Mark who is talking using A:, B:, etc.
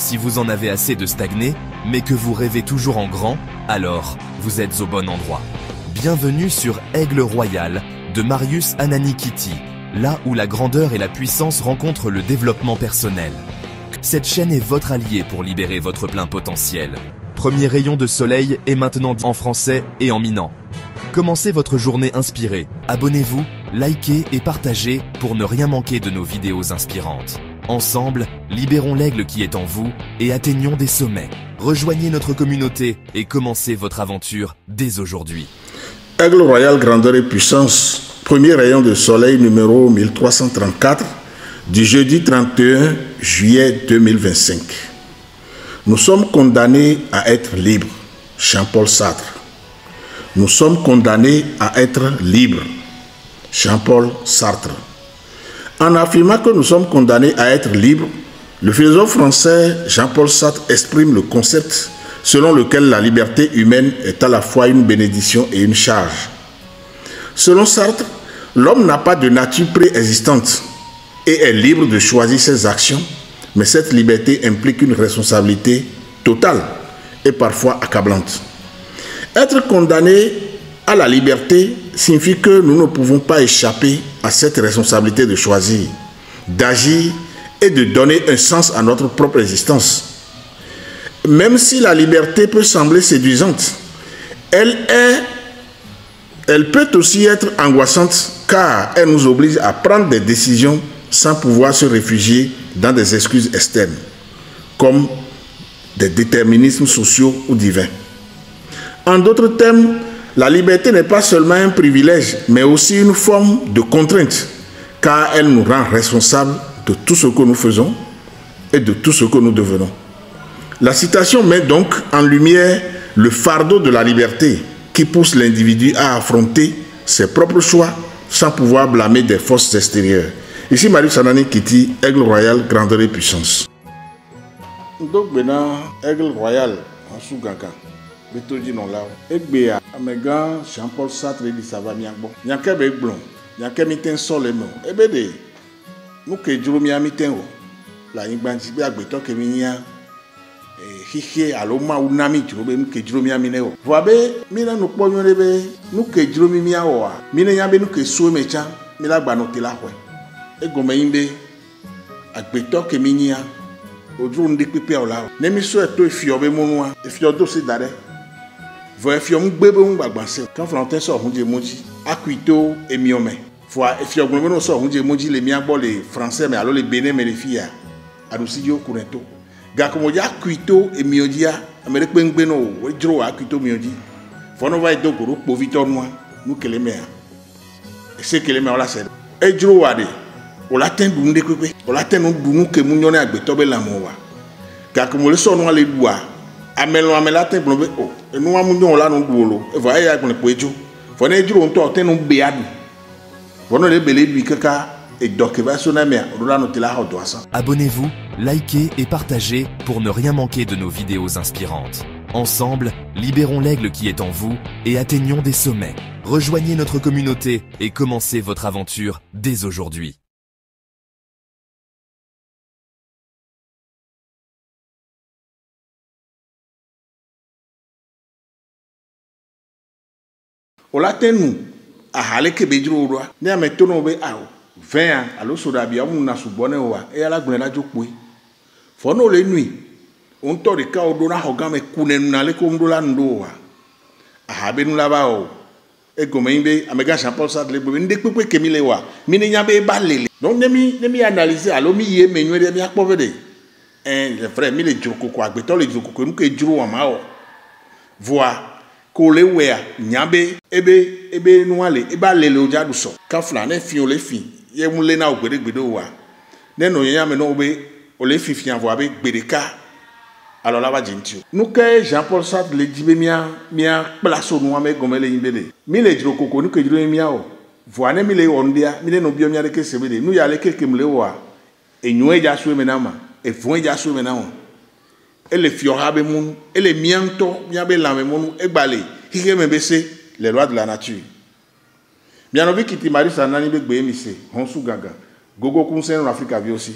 A: Si vous en avez assez de stagner, mais que vous rêvez toujours en grand, alors vous êtes au bon endroit. Bienvenue sur Aigle Royal de Marius Ananikiti, là où la grandeur et la puissance rencontrent le développement personnel. Cette chaîne est votre allié pour libérer votre plein potentiel. Premier rayon de soleil est maintenant en français et en minant. Commencez votre journée inspirée. Abonnez-vous, likez et partagez pour ne rien manquer de nos vidéos inspirantes. Ensemble, libérons l'aigle qui est en vous et atteignons des sommets. Rejoignez notre communauté et commencez votre aventure dès aujourd'hui.
B: Aigle Royal, grandeur et puissance, premier rayon de soleil numéro 1334 du jeudi 31 juillet 2025. Nous sommes condamnés à être libres. Jean-Paul Sartre. Nous sommes condamnés à être libres. Jean-Paul Sartre. En affirmant que nous sommes condamnés à être libres, le philosophe français Jean-Paul Sartre exprime le concept selon lequel la liberté humaine est à la fois une bénédiction et une charge. Selon Sartre, l'homme n'a pas de nature préexistante et est libre de choisir ses actions, mais cette liberté implique une responsabilité totale et parfois accablante. Être condamné à la liberté signifie que nous ne pouvons pas échapper à cette responsabilité de choisir, d'agir et de donner un sens à notre propre existence. Même si la liberté peut sembler séduisante, elle peut aussi être angoissante car elle nous oblige à prendre des décisions sans pouvoir se réfugier dans des excuses externes, comme des déterminismes sociaux ou divins. En d'autres termes, la liberté n'est pas seulement un privilège, mais aussi une forme de contrainte, car elle nous rend responsables de tout ce que nous faisons et de tout ce que nous devenons. La citation met donc en lumière le fardeau de la liberté qui pousse l'individu à affronter ses propres choix sans pouvoir blâmer des forces extérieures. Ici Marius Ananikiti, Aigle Royal, grandeur et puissance. Donc maintenant, Aigle Royal, en sous-gaga. Betoji non là. Egbea, Amegan, Jean-Paul Sartre dit ça va bien bon. Nyake be blon, nyake miten sol emo. Ebede, nous que Juromia miten o. La ingbanji be agbeto ke minya. Hihe aloma unami Jurome nous que Juromia mineo. Voabe, mina no ponyo rebe, nous que Juromia o. Mine nyabe nous que so mecha, mila gbanote la hwe. Egome imbe agbeto ke minya. Ojo ndi pipe o la. Nemi so eto efiobe monua, efiodo se dare. Voyez, fiom gbebe un bagbanse. Quand Valentin sort hunje moji, akuito emiome. Fois fiom gbebe no sort hunje moji les miabo les français mais alors les bénin mais les filles adusidio kurento. Ga komo ja akuito emiodia, amerique bengbe no, ejro akuito mioji. Fo no va do goro po Victor noa, nous que les mères. Et c'est que les mères la c'est. Ejro wade. O la ten du nde kwekwe. O la ten du nu ke munyone agbeto be la mowa. Ga komo le so no ale dua. Amelo amela te blombe o enu amunyo la no duolo e va ya gbon pejo fo na ejuro nto tenu beadu fo no le bele bi kaka e doke va sona me o la no tila ho do asa.
A: Abonnez-vous, likez et partagez pour ne rien manquer de nos vidéos inspirantes. Ensemble, libérons l'aigle qui est en vous et atteignons des sommets. Rejoignez notre communauté et commencez votre aventure dès aujourd'hui.
B: O la tenu a hale ke bejro ro ni ametono be a 20 ans alo soda bia mu na subone wa e ala gbon la jokwe fo no le nui on to de ka o do na hoga me kunenu na le ko ndo la ndo wa a habe nu la ba o e go me be amega Jean-Paul Sartre le be nde pepe ke mi le wa mi ne nya be ba lele donc nemi analyser alo mi ye menwe de mi akpo vede le frère mi le joko ko agbeto le joko ko nu ke juro wa ma o voa Kole wea nyabe ebe nuale eba lele ojadu so kafla ne fi ole fi ye mule na ogbedegbede wa ne no yen ame no be ole fi fi anvo abe gbedeka alors la ba jintio nous que Jean-Paul Sartre le dibe mia place no ame gomele yimbele mi le jiro koko nu ke jiro mia o voane mi le ondia mi le no bio mia de ke sebede nu ya le ke mle wa enyo eja so menama e fun eja so menama elle fiorabe mon elle mianto miabe lame mon egbale hige membese les lois de la nature bien obi kiti Marius Anani be gbe mi se honsu gaga gogo kun sen Africa vi aussi